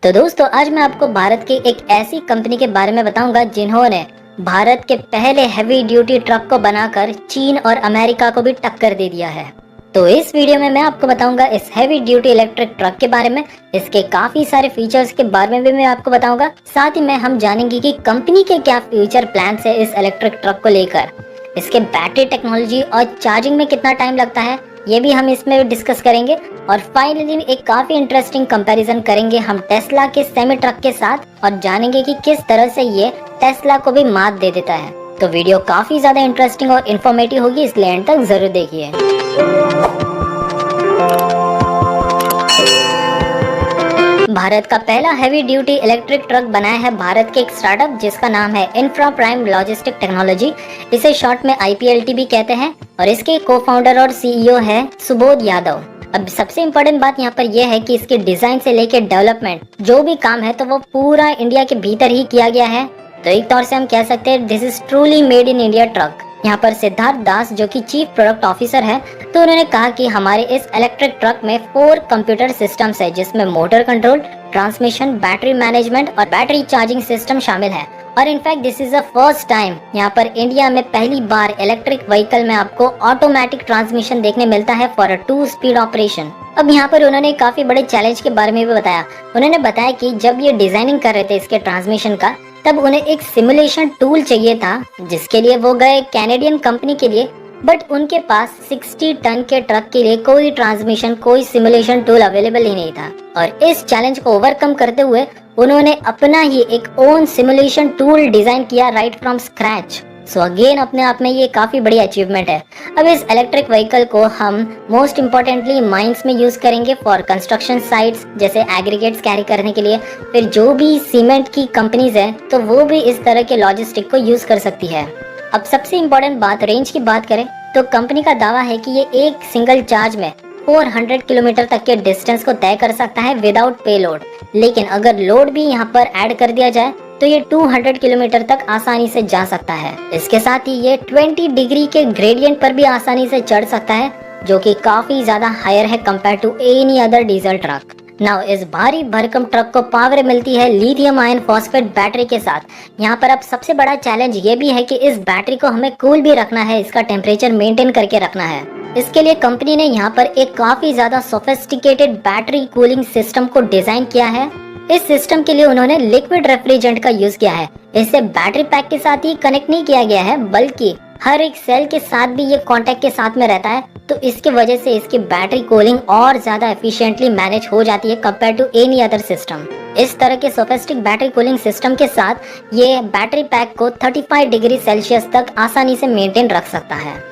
तो दोस्तों आज मैं आपको भारत की एक ऐसी कंपनी के बारे में बताऊंगा जिन्होंने भारत के पहले हैवी ड्यूटी ट्रक को बनाकर चीन और अमेरिका को भी टक्कर दे दिया है। तो इस वीडियो में मैं आपको बताऊंगा इस हैवी ड्यूटी इलेक्ट्रिक ट्रक के बारे में, इसके काफी सारे फीचर्स के बारे में भी मैं आपको बताऊंगा। साथ ही में हम जानेंगे कि कंपनी के क्या फ्यूचर प्लान है इस इलेक्ट्रिक ट्रक को लेकर, इसके बैटरी टेक्नोलॉजी और चार्जिंग में कितना टाइम लगता है ये भी हम इसमें डिस्कस करेंगे। और फाइनली एक काफी इंटरेस्टिंग कंपैरिजन करेंगे हम टेस्ला के सेमी ट्रक के साथ और जानेंगे कि किस तरह से ये टेस्ला को भी मात दे देता है। तो वीडियो काफी ज्यादा इंटरेस्टिंग और इन्फॉर्मेटिव होगी, इसलिए एंड तक जरूर देखिए। भारत का पहला हैवी ड्यूटी इलेक्ट्रिक ट्रक बनाया है भारत के एक स्टार्टअप जिसका नाम है इंफ्रा प्राइम लॉजिस्टिक टेक्नोलॉजी, इसे शॉर्ट में IPLT भी कहते हैं। और इसके को फाउंडर और CEO है सुबोध यादव। अब सबसे इम्पोर्टेंट बात यहाँ पर यह है कि इसके डिजाइन से लेकर डेवलपमेंट जो भी काम है तो वो पूरा इंडिया के भीतर ही किया गया है। तो एक तौर से हम कह सकते हैं this is truly made in India truck. यहाँ पर सिद्धार्थ दास जो कि चीफ प्रोडक्ट ऑफिसर है, तो उन्होंने कहा कि हमारे इस इलेक्ट्रिक ट्रक में 4 कंप्यूटर सिस्टम्स है जिसमें motor control, transmission, battery management और बैटरी चार्जिंग सिस्टम शामिल है। और in fact this is the first time यहाँ पर इंडिया में पहली बार इलेक्ट्रिक व्हीकल में आपको ऑटोमेटिक ट्रांसमिशन देखने मिलता है फॉर अ 2 स्पीड ऑपरेशन। अब यहाँ पर उन्होंने काफी बड़े चैलेंज के बारे में भी बताया। उन्होंने बताया कि जब ये डिजाइनिंग कर रहे थे इसके ट्रांसमिशन का, तब उन्हें एक सिमुलेशन टूल चाहिए था जिसके लिए वो गए कैनेडियन कंपनी के लिए, बट उनके पास 60 टन के ट्रक के लिए कोई ट्रांसमिशन, कोई सिमुलेशन टूल अवेलेबल ही नहीं था। और इस चैलेंज को ओवरकम करते हुए उन्होंने अपना ही एक ओन सिमुलेशन टूल डिजाइन किया right from scratch. So again अपने आप में ये काफी बड़ी अचीवमेंट है। अब इस इलेक्ट्रिक व्हीकल को हम मोस्ट इम्पोर्टेंटली माइंस में यूज करेंगे फॉर कंस्ट्रक्शन साइट्स, जैसे एग्रीगेट्स कैरी करने के लिए। फिर जो भी सीमेंट की कंपनीज है तो वो भी इस तरह के लॉजिस्टिक को यूज कर सकती है। अब सबसे इम्पोर्टेंट बात रेंज की बात करें तो कंपनी का दावा है कि ये एक सिंगल चार्ज में 400 किलोमीटर तक के डिस्टेंस को तय कर सकता है विदाउट पे लोड। लेकिन अगर लोड भी यहाँ पर ऐड कर दिया जाए तो ये 200 किलोमीटर तक आसानी से जा सकता है। इसके साथ ही ये 20 डिग्री के ग्रेडियंट पर भी आसानी से चढ़ सकता है, जो कि काफी ज्यादा हायर है compare to any other diesel truck. Now इस भारी भरकम ट्रक को पावर मिलती है लिथियम आयन फॉस्फेट बैटरी के साथ। यहाँ पर अब सबसे बड़ा चैलेंज ये भी है कि इस बैटरी को हमें कूल भी रखना है, इसका टेम्परेचर मेंटेन करके रखना है। इसके लिए कंपनी ने यहाँ पर एक काफी ज्यादा सोफिस्टिकेटेड बैटरी कूलिंग सिस्टम को डिजाइन किया है। इस सिस्टम के लिए उन्होंने लिक्विड रेफ्रिजरेंट का यूज किया है। इसे बैटरी पैक के साथ ही कनेक्ट नहीं किया गया है, बल्कि हर एक सेल के साथ भी ये कांटेक्ट के साथ में रहता है। तो इसकी वजह से इसकी बैटरी कूलिंग और ज्यादा एफिशिएंटली मैनेज हो जाती है compare to any other system. इस तरह के सोफिस्टिक बैटरी कूलिंग सिस्टम के साथ ये बैटरी पैक को 35 डिग्री सेल्सियस तक आसानी से मेंटेन रख सकता है।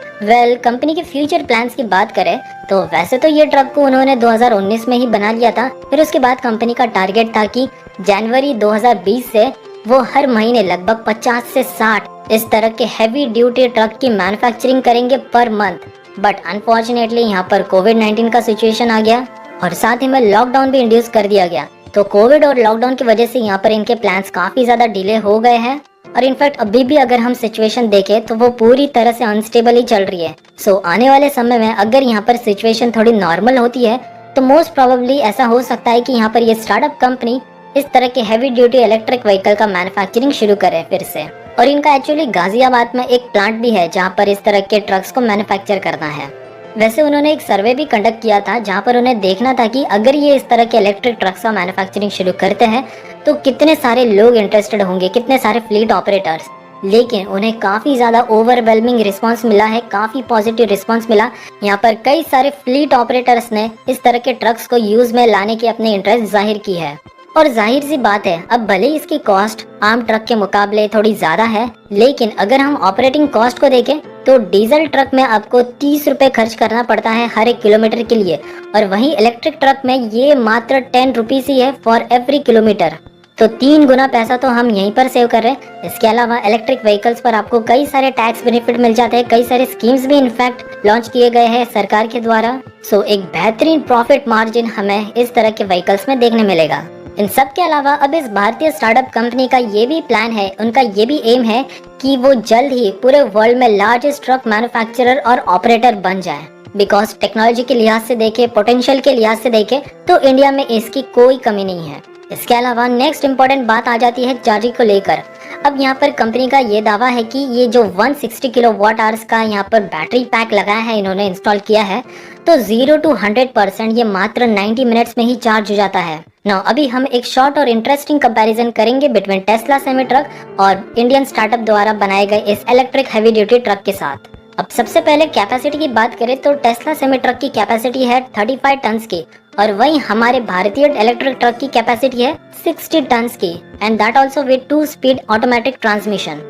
कंपनी के फ्यूचर प्लान्स की बात करें तो वैसे तो ये ट्रक को उन्होंने 2019 में ही बना लिया था। फिर उसके बाद कंपनी का टारगेट था कि जनवरी 2020 से वो हर महीने लगभग 50 से 60 इस तरह के हैवी ड्यूटी ट्रक की मैन्युफैक्चरिंग करेंगे पर मंथ। बट अनफॉर्चुनेटली यहाँ पर कोविड-19 का सिचुएशन आ गया और साथ ही में लॉकडाउन भी इंड्यूस कर दिया गया। तो कोविड और लॉकडाउन की वजह से यहाँ पर इनके प्लान्स काफी ज्यादा डिले हो गए हैं। और इनफैक्ट अभी भी अगर हम सिचुएशन देखें तो वो पूरी तरह से अनस्टेबल ही चल रही है। सो आने वाले समय में अगर यहाँ पर सिचुएशन थोड़ी नॉर्मल होती है तो मोस्ट प्रोबेबली ऐसा हो सकता है कि यहाँ पर ये स्टार्टअप कंपनी इस तरह के हैवी ड्यूटी इलेक्ट्रिक व्हीकल का मैन्युफैक्चरिंग शुरू करे फिर से। और इनका एक्चुअली गाजियाबाद में एक प्लांट भी है जहाँ पर इस तरह के ट्रक्स को मैन्युफैक्चर करना है। वैसे उन्होंने एक सर्वे भी कंडक्ट किया था जहाँ पर उन्हें देखना था कि अगर ये इस तरह के इलेक्ट्रिक ट्रक्स का मैन्युफैक्चरिंग शुरू करते हैं तो कितने सारे लोग इंटरेस्टेड होंगे, कितने सारे फ्लीट ऑपरेटर्स। लेकिन उन्हें काफी ज्यादा ओवरवेलमिंग रिस्पांस मिला है, काफी पॉजिटिव रिस्पांस मिला। यहाँ पर कई सारे फ्लीट ऑपरेटर्स ने इस तरह के ट्रक्स को यूज में लाने की अपनी इंटरेस्ट जाहिर की है। और जाहिर सी बात है अब भले ही इसकी कॉस्ट आम ट्रक के मुकाबले थोड़ी ज्यादा है, लेकिन अगर हम ऑपरेटिंग कॉस्ट को देखें तो डीजल ट्रक में आपको 30 रुपए खर्च करना पड़ता है हर एक किलोमीटर के लिए, और वहीं इलेक्ट्रिक ट्रक में ये मात्र 10 रुपीज ही है फॉर एवरी किलोमीटर। तो 3 गुना पैसा तो हम यहीं पर सेव कर रहे हैं। इसके अलावा इलेक्ट्रिक व्हीकल्स पर आपको कई सारे टैक्स बेनिफिट मिल जाते हैं, कई सारे स्कीम्स भी इनफैक्ट लॉन्च किए गए हैं सरकार के द्वारा। सो एक बेहतरीन प्रॉफिट मार्जिन हमें इस तरह के व्हीकल्स में देखने मिलेगा। इन सब के अलावा अब इस भारतीय स्टार्टअप कंपनी का ये भी प्लान है, उनका ये भी एम है कि वो जल्द ही पूरे वर्ल्ड में लार्जेस्ट ट्रक मैन्युफैक्चरर और ऑपरेटर बन जाए। बिकॉज टेक्नोलॉजी के लिहाज से देखे, पोटेंशियल के लिहाज से देखे तो इंडिया में इसकी कोई कमी नहीं है। इसके अलावा नेक्स्ट इम्पोर्टेंट बात आ जाती है चार्जिंग को लेकर। अब यहाँ पर कंपनी का ये दावा है कि ये जो 160 किलोवाट आवर्स का यहाँ पर बैटरी पैक लगाया है, इन्होंने इंस्टॉल किया है, तो 0 to 100% ये मात्र 90 मिनट्स में ही चार्ज हो जाता है। नाउ अभी हम एक शॉर्ट और इंटरेस्टिंग कंपैरिजन करेंगे बिटवीन टेस्ला सेमी ट्रक और इंडियन स्टार्टअप द्वारा बनाए गए इस इलेक्ट्रिक हैवी ड्यूटी ट्रक के साथ। अब सबसे पहले कैपेसिटी की बात करें तो टेस्ला सेमी ट्रक की कैपेसिटी है 35 टन्स की, और वहीं हमारे भारतीय इलेक्ट्रिक ट्रक की कैपेसिटी है 60 टन्स की, and that also with 2 speed automatic transmission.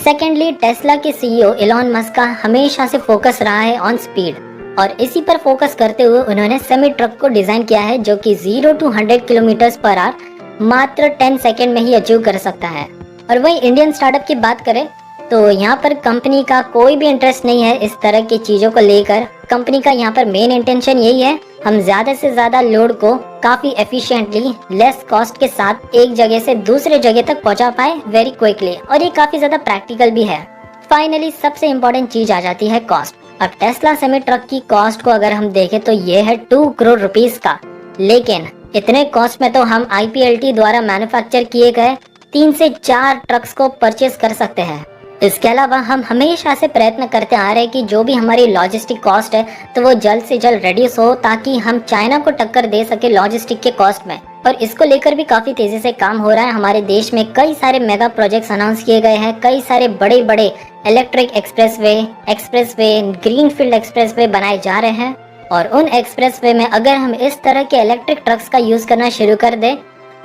Secondly, Tesla के सीईओ इलॉन मस्क का हमेशा से फोकस रहा है ऑन स्पीड, और इसी पर फोकस करते हुए उन्होंने सेमी ट्रक को डिजाइन किया है जो कि 0 to 100 किलोमीटर पर आवर मात्र 10 सेकेंड में ही अचीव कर सकता है। और वहीं इंडियन स्टार्टअप की बात करें तो यहाँ पर कंपनी का कोई भी इंटरेस्ट नहीं है इस तरह की चीजों को लेकर। कंपनी का यहाँ पर मेन इंटेंशन यही है, हम ज्यादा से ज्यादा लोड को काफी एफिशिएंटली लेस कॉस्ट के साथ एक जगह से दूसरे जगह तक पहुँचा पाए वेरी क्विकली, और ये काफी ज्यादा प्रैक्टिकल भी है। फाइनली सबसे इम्पोर्टेंट चीज आ जाती है कॉस्ट। अब टेस्ला सेमी ट्रक की कॉस्ट को अगर हम देखें तो ये है 2 करोड़ रुपीस का, लेकिन इतने कॉस्ट में तो हम IPLT द्वारा मैन्युफैक्चर किए गए 3 से 4 ट्रक्स को परचेज कर सकते हैं। इसके अलावा हम हमेशा से प्रयत्न करते आ रहे हैं कि जो भी हमारी लॉजिस्टिक कॉस्ट है तो वो जल्द से जल्द रिड्यूस हो, ताकि हम चाइना को टक्कर दे सके लॉजिस्टिक के कॉस्ट में। और इसको लेकर भी काफी तेजी से काम हो रहा है हमारे देश में। कई सारे मेगा प्रोजेक्ट्स अनाउंस किए गए हैं, कई सारे बड़े बड़े इलेक्ट्रिक एक्सप्रेसवे, ग्रीनफील्ड एक्सप्रेसवे बनाए जा रहे हैं, और उन एक्सप्रेसवे में अगर हम इस तरह के इलेक्ट्रिक ट्रक्स का यूज करना शुरू कर दें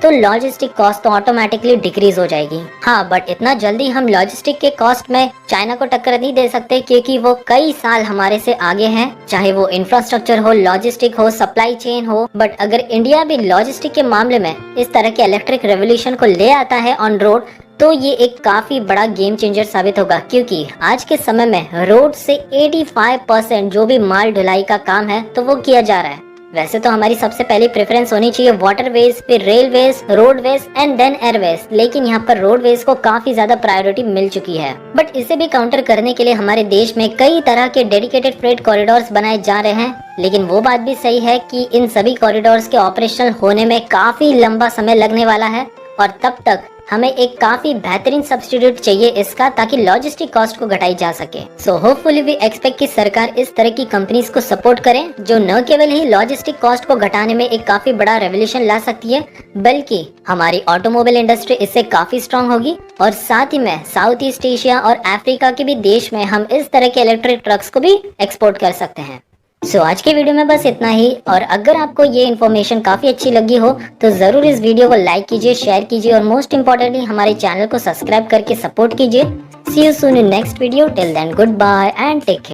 तो लॉजिस्टिक कॉस्ट तो ऑटोमेटिकली डिक्रीज हो जाएगी। हाँ, बट इतना जल्दी हम लॉजिस्टिक के कॉस्ट में चाइना को टक्कर नहीं दे सकते, क्योंकि वो कई साल हमारे से आगे हैं, चाहे वो इंफ्रास्ट्रक्चर हो, लॉजिस्टिक हो, सप्लाई चेन हो। बट अगर इंडिया भी लॉजिस्टिक के मामले में इस तरह के इलेक्ट्रिक रेवोल्यूशन को ले आता है ऑन रोड, तो ये एक काफी बड़ा गेम चेंजर साबित होगा, क्योंकि आज के समय में रोड से 85% जो भी माल ढुलाई का काम है तो वो किया जा रहा है। वैसे तो हमारी सबसे पहली प्रेफरेंस होनी चाहिए वाटरवेज, फिर railways, roadways and then airways, लेकिन यहाँ पर रोडवेज को काफी ज्यादा प्रायोरिटी मिल चुकी है। बट इसे भी काउंटर करने के लिए हमारे देश में कई तरह के डेडिकेटेड फ्रेट कॉरिडोर्स बनाए जा रहे हैं, लेकिन वो बात भी सही है कि इन सभी कॉरिडोर्स के ऑपरेशनल होने में काफी लंबा समय लगने वाला है, और तब तक हमें एक काफी बेहतरीन सब्स्टिट्यूट चाहिए इसका, ताकि लॉजिस्टिक कॉस्ट को घटाई जा सके। सो होपफुली वी एक्सपेक्ट कि सरकार इस तरह की कंपनीज को सपोर्ट करे, जो न केवल ही लॉजिस्टिक कॉस्ट को घटाने में एक काफी बड़ा रेवोल्यूशन ला सकती है, बल्कि हमारी ऑटोमोबाइल इंडस्ट्री इससे काफी स्ट्रांग होगी, और साथ ही में साउथ ईस्ट एशिया और अफ्रीका के भी देश में हम इस तरह के इलेक्ट्रिक ट्रक्स को भी एक्सपोर्ट कर सकते हैं। सो आज के वीडियो में बस इतना ही, और अगर आपको ये इन्फॉर्मेशन काफी अच्छी लगी हो तो जरूर इस वीडियो को लाइक कीजिए, शेयर कीजिए, और मोस्ट इम्पोर्टेंटली हमारे चैनल को सब्सक्राइब करके सपोर्ट कीजिए। See you soon in next video, till then goodbye and take care.